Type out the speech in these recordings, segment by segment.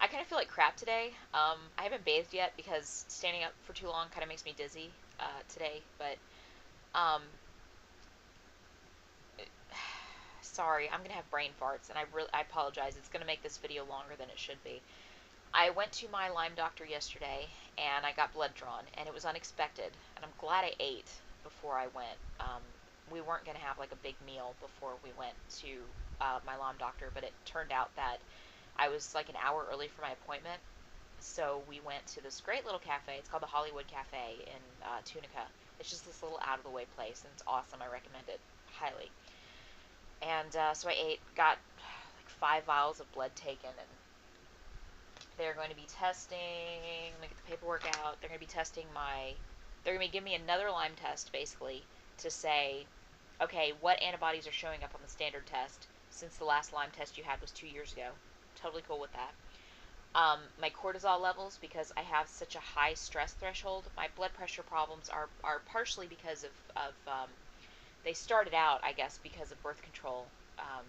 I kind of feel like crap today. I haven't bathed yet because standing up for too long kind of makes me dizzy today. But um, sorry, I'm gonna have brain farts, and I apologize. It's gonna make this video longer than it should be. I went to my Lyme doctor yesterday, and I got blood drawn, and it was unexpected. And I'm glad I ate before I went. We weren't gonna have like a big meal before we went to my Lyme doctor, but it turned out that I was like an hour early for my appointment. So we went to this great little cafe. It's called the Hollywood Cafe in Tunica. It's just this little out of the way place, and it's awesome. I recommend it highly. And so I ate, got like 5 vials of blood taken, and they're going to be testing. Let me get the paperwork out. They're going to be testing my. They're going to be giving me another Lyme test, basically, to say, okay, what antibodies are showing up on the standard test since the last Lyme test you had was 2 years ago. Totally cool with that. My cortisol levels, because I have such a high stress threshold. My blood pressure problems are partially because of they started out, I guess, because of birth control, um,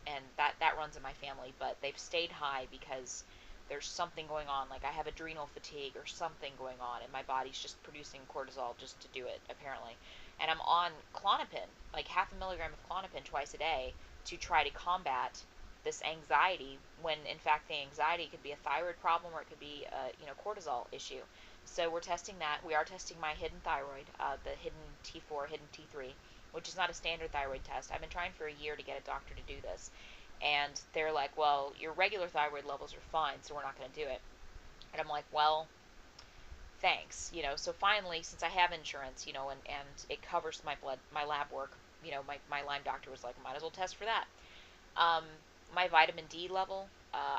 and that runs in my family. But they've stayed high because there's something going on. Like I have adrenal fatigue or something going on, and my body's just producing cortisol just to do it, apparently. And I'm on Klonopin, like half a milligram of Klonopin twice a day to try to combat this anxiety, when in fact the anxiety could be a thyroid problem, or it could be a cortisol issue. So we're testing that. We are testing my hidden thyroid, the hidden T4, hidden T3, which is not a standard thyroid test. I've been trying for a year to get a doctor to do this, and they're like, well, your regular thyroid levels are fine, so we're not going to do it. And I'm like, well, thanks. So finally, since I have insurance, and it covers my lab work, my Lyme doctor was like, might as well test for that. um, my vitamin D level,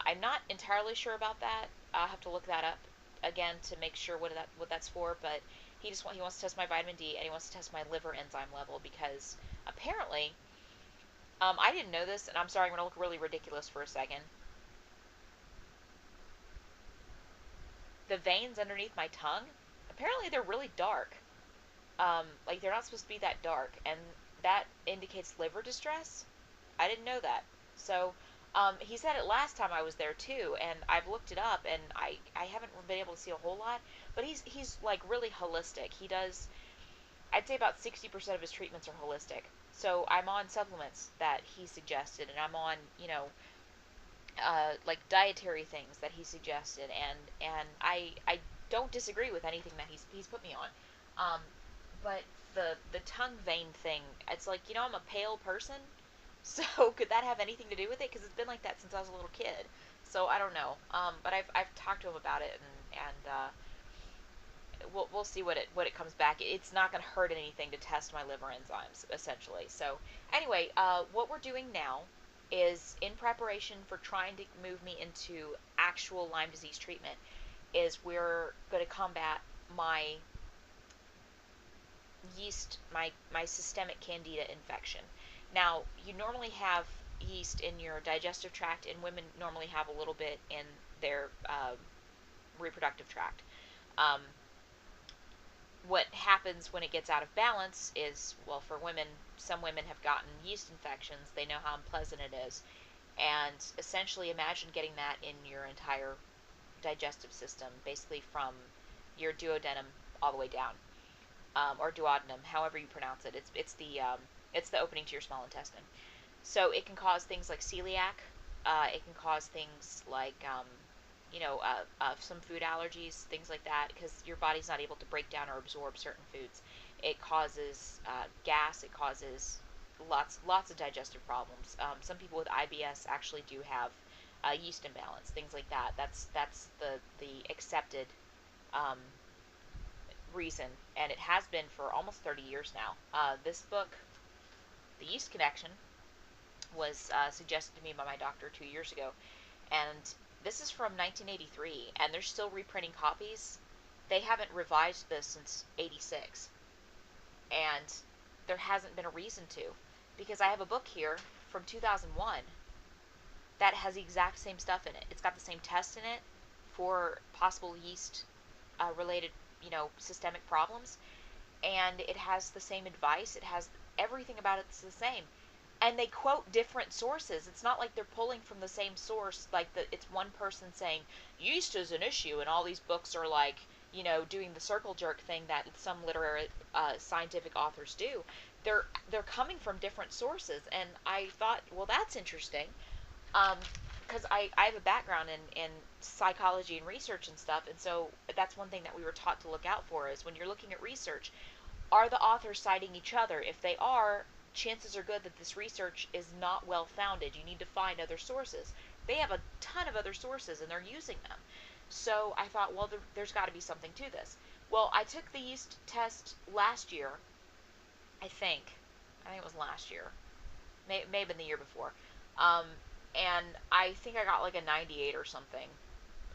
I'm not entirely sure about that. I'll have to look that up again to make sure what that's for. But he wants to test my vitamin D, and he wants to test my liver enzyme level, because apparently, I didn't know this, and I'm sorry, I'm gonna look really ridiculous for a second. The veins underneath my tongue, apparently they're really dark. Like they're not supposed to be that dark, and that indicates liver distress. I didn't know that. So he said it last time I was there too, and I've looked it up, and I haven't been able to see a whole lot. But he's like really holistic. He does, I'd say about 60% of his treatments are holistic. So I'm on supplements that he suggested, and I'm on like dietary things that he suggested, and I don't disagree with anything that he's put me on. But the tongue vein thing, it's like, I'm a pale person, so could that have anything to do with it? Because it's been like that since I was a little kid. So I don't know. But I've talked to him about it, and we'll see what it comes back. It's not going to hurt anything to test my liver enzymes, essentially. So anyway, what we're doing now is, in preparation for trying to move me into actual Lyme disease treatment, is we're going to combat my yeast, my systemic candida infection. Now, you normally have yeast in your digestive tract, and women normally have a little bit in their reproductive tract. Um, what happens when it gets out of balance is, well, for women, some women have gotten yeast infections. They know how unpleasant it is. And essentially, imagine getting that in your entire digestive system, basically from your duodenum all the way down, or duodenum, however you pronounce it. It's the opening to your small intestine. So it can cause things like celiac. It can cause things like some food allergies, things like that, because your body's not able to break down or absorb certain foods. It causes gas. It causes lots of digestive problems. Some people with IBS actually do have yeast imbalance, things like that. That's the accepted um, reason, and it has been for almost 30 years now. This book, The Yeast Connection, was suggested to me by my doctor 2 years ago, and this is from 1983, and they're still reprinting copies. They haven't revised this since '86, and there hasn't been a reason to, because I have a book here from 2001 that has the exact same stuff in it. It's got the same test in it for possible yeast related, systemic problems, and it has the same advice. It has everything about it's the same. and they quote different sources. It's not like they're pulling from the same source. Like it's one person saying yeast is an issue, and all these books are like, doing the circle jerk thing that some literary, scientific authors do. They're coming from different sources, and I thought, well, that's interesting, because I have a background in psychology and research and stuff, and so that's one thing that we were taught to look out for is when you're looking at research, are the authors citing each other? If they are, chances are good that this research is not well founded. You need to find other sources. They have a ton of other sources and they're using them. So I thought, well, there's got to be something to this. Well, I took the yeast test last year, I think. I think it was last year. May have been the year before. Um, and I think I got like a 98 or something,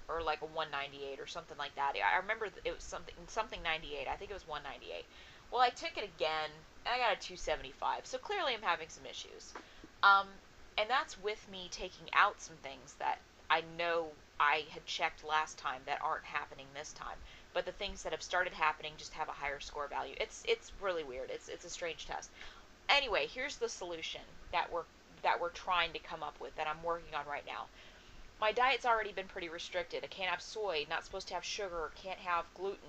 or like a 198 or something like that. I remember it was something 98. I think it was 198. Well, I took it again and I got a 275. So clearly I'm having some issues. Um, and that's with me taking out some things that I know I had checked last time that aren't happening this time. But the things that have started happening just have a higher score value. It's really weird. It's a strange test. Anyway, here's the solution that we're trying to come up with, that I'm working on right now. My diet's already been pretty restricted. I can't have soy, not supposed to have sugar, can't have gluten.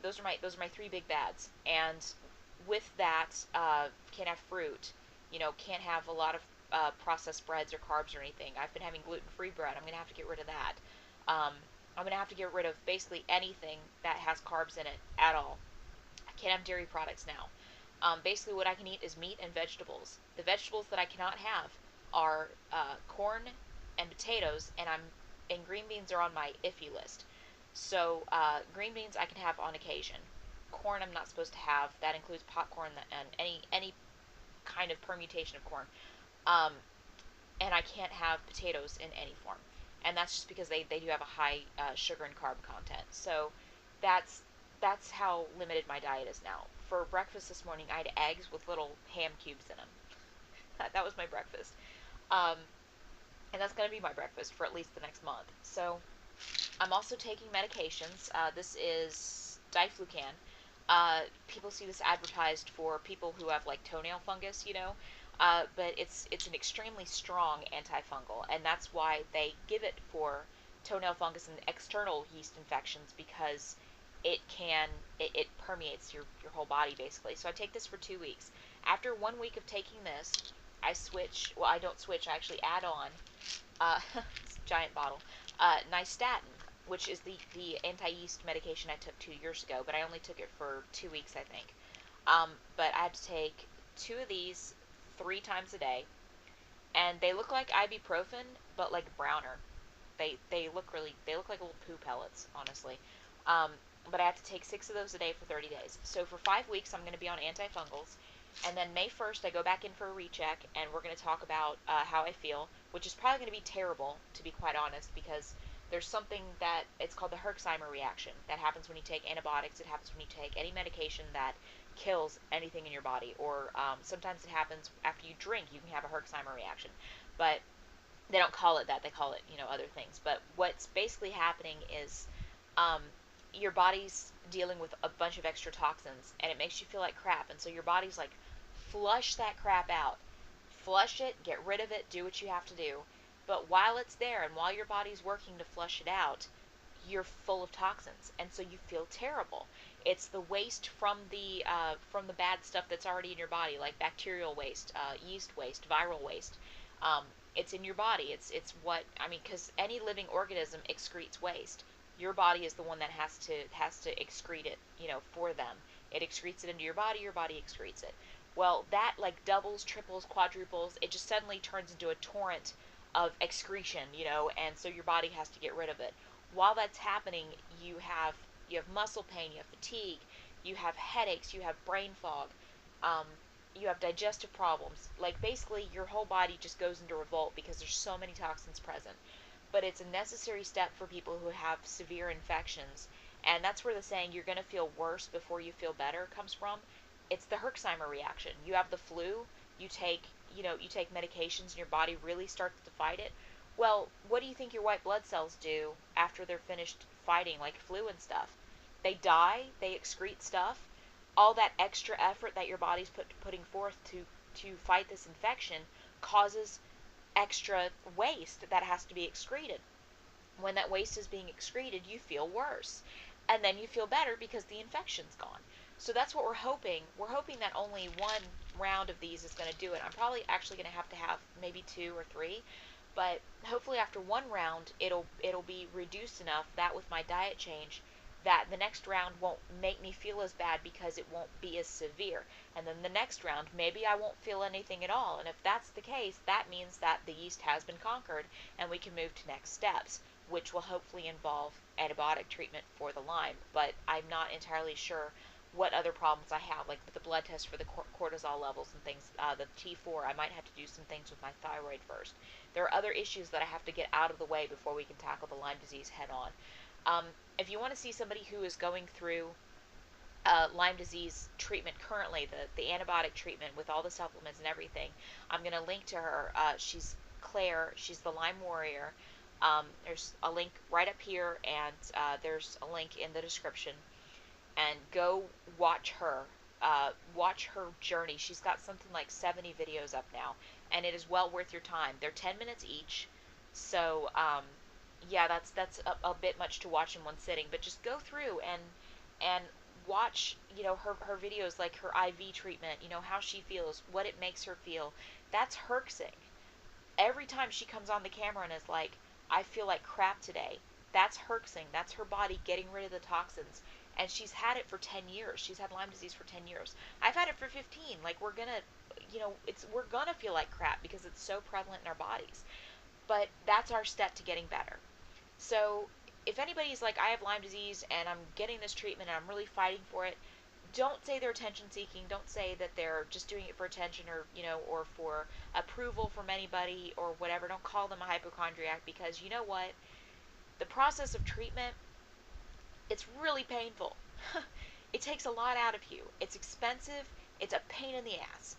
Those are my three big bads. And with that, can't have fruit. Can't have a lot of processed breads or carbs or anything. I've been having gluten-free bread. I'm gonna have to get rid of that. Um, I'm gonna have to get rid of basically anything that has carbs in it at all. I can't have dairy products now. Basically, what I can eat is meat and vegetables. The vegetables that I cannot have are corn and potatoes, and green beans are on my iffy list. So green beans I can have on occasion. Corn I'm not supposed to have. That includes popcorn and any kind of permutation of corn. Um, and I can't have potatoes in any form. And that's just because they do have a high sugar and carb content. So that's that's how limited my diet is now. For breakfast this morning, I had eggs with little ham cubes in them. That was my breakfast. Um, and that's going to be my breakfast for at least the next month. So I'm also taking medications. This is diflucan. People see this advertised for people who have like toenail fungus. But it's an extremely strong antifungal, and that's why they give it for toenail fungus and external yeast infections, because it permeates your whole body basically. So I take this for 2 weeks. After 1 week of taking this, I switch. Well, I don't switch. I actually add on this giant bottle, nystatin, which is the anti-yeast medication I took 2 years ago, but I only took it for 2 weeks, I think. But I had to take 2 of these 3 times a day, and they look like ibuprofen, but like browner. They look like little poo pellets, honestly. Um, but I have to take 6 of those a day for 30 days. So for 5 weeks, I'm going to be on antifungals, and then May 1st, I go back in for a recheck, and we're going to talk about how I feel, which is probably going to be terrible, to be quite honest, because there's something that it's called the Herkimer reaction that happens when you take antibiotics. It happens when you take any medication that kills anything in your body, or sometimes it happens after you drink. You can have a Herkimer reaction, but they don't call it that. They call it other things. But what's basically happening is um, your body's dealing with a bunch of extra toxins, and it makes you feel like crap, and so your body's like, flush that crap out. Flush it, get rid of it, do what you have to do. But while it's there and while your body's working to flush it out, you're full of toxins, and so you feel terrible. It's the waste from the bad stuff that's already in your body, like bacterial waste, yeast waste, viral waste. Um, it's in your body. It's what I mean, because any living organism excretes waste. Your body is the one that has to excrete it, for them. It excretes it into your body. Your body excretes it. Well, that like doubles, triples, quadruples. It just suddenly turns into a torrent of excretion, and so your body has to get rid of it. While that's happening, you have muscle pain, you have fatigue, you have headaches, you have brain fog, um, you have digestive problems. Like basically, your whole body just goes into revolt because there's so many toxins present. But it's a necessary step for people who have severe infections, and that's where the saying "you're going to feel worse before you feel better" comes from. It's the Herkimer reaction. You have the flu, you take you take medications, and your body really starts to fight it. Well, what do you think your white blood cells do after they're finished fighting, like flu and stuff? They die, they excrete stuff. All that extra effort that your body's putting forth to to fight this infection causes extra waste that has to be excreted. When that waste is being excreted, you feel worse. And then you feel better because the infection's gone. So that's what we're hoping. We're hoping that only one round of these is going to do it. I'm probably actually going to have maybe 2 or 3, but hopefully after one round it'll be reduced enough that with my diet change that the next round won't make me feel as bad because it won't be as severe. And then the next round, maybe I won't feel anything at all. And if that's the case, that means that the yeast has been conquered and we can move to next steps, which will hopefully involve antibiotic treatment for the Lyme. But I'm not entirely sure what other problems I have, like with the blood test for the cortisol levels and things, the T4. I might have to do some things with my thyroid first. There are other issues that I have to get out of the way before we can tackle the Lyme disease head on. If you want to see somebody who is going through Lyme disease treatment currently, the antibiotic treatment with all the supplements and everything, I'm going to link to her. She's Claire. She's the Lyme Warrior. There's a link right up here, and there's a link in the description. And go watch her. Watch her journey. She's got something like 70 videos up now, and it is well worth your time. They're 10 minutes each, so yeah, that's a bit much to watch in one sitting. But just go through and watch, her videos, like her IV treatment, how she feels, what it makes her feel. That's herxing. Every time she comes on the camera and is like, I feel like crap today, that's herxing. That's her body getting rid of the toxins. And she's had it for 10 years. She's had Lyme disease for 10 years. I've had it for 15. Like, we're gonna, we're gonna feel like crap because it's so prevalent in our bodies. But that's our step to getting better. So if anybody's like, I have Lyme disease and I'm getting this treatment and I'm really fighting for it, don't say they're attention seeking. Don't say that they're just doing it for attention, or or for approval from anybody or whatever. Don't call them a hypochondriac, because you know what? The process of treatment, it's really painful. It takes a lot out of you. It's expensive. It's a pain in the ass.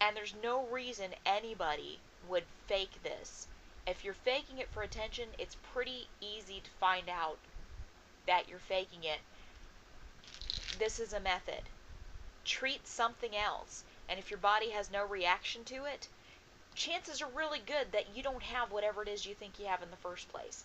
And there's no reason anybody would fake this. If you're faking it for attention, it's pretty easy to find out that you're faking it. This is a method. Treat something else. And if your body has no reaction to it, chances are really good that you don't have whatever it is you think you have in the first place.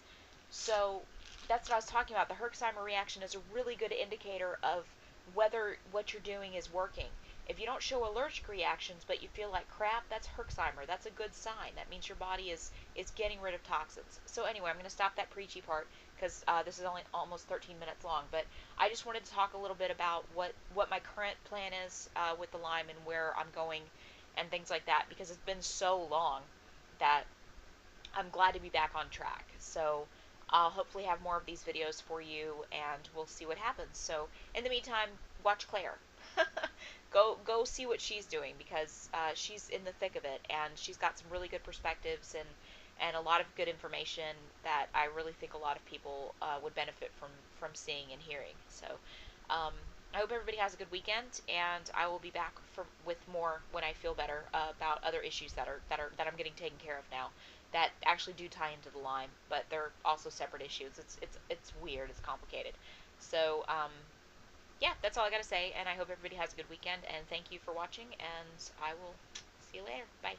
So that's what I was talking about. The Herkimer reaction is a really good indicator of whether what you're doing is working. If you don't show allergic reactions but you feel like crap, that's Herkimer. That's a good sign. That means your body is getting rid of toxins. So anyway, I'm going to stop that preachy part, because this is only almost 13 minutes long. But I just wanted to talk a little bit about what my current plan is with the Lyme and where I'm going and things like that, because it's been so long that I'm glad to be back on track. So I'll hopefully have more of these videos for you, and we'll see what happens. So in the meantime, watch Claire. Go see what she's doing, because she's in the thick of it, and she's got some really good perspectives and a lot of good information that I really think a lot of people would benefit from seeing and hearing. So I hope everybody has a good weekend, and I will be back with more when I feel better about other issues that I'm getting taken care of now, that actually do tie into the Lyme, but they're also separate issues. It's weird. It's complicated. So yeah, that's all I got to say, and I hope everybody has a good weekend, and thank you for watching, and I will see you later. Bye.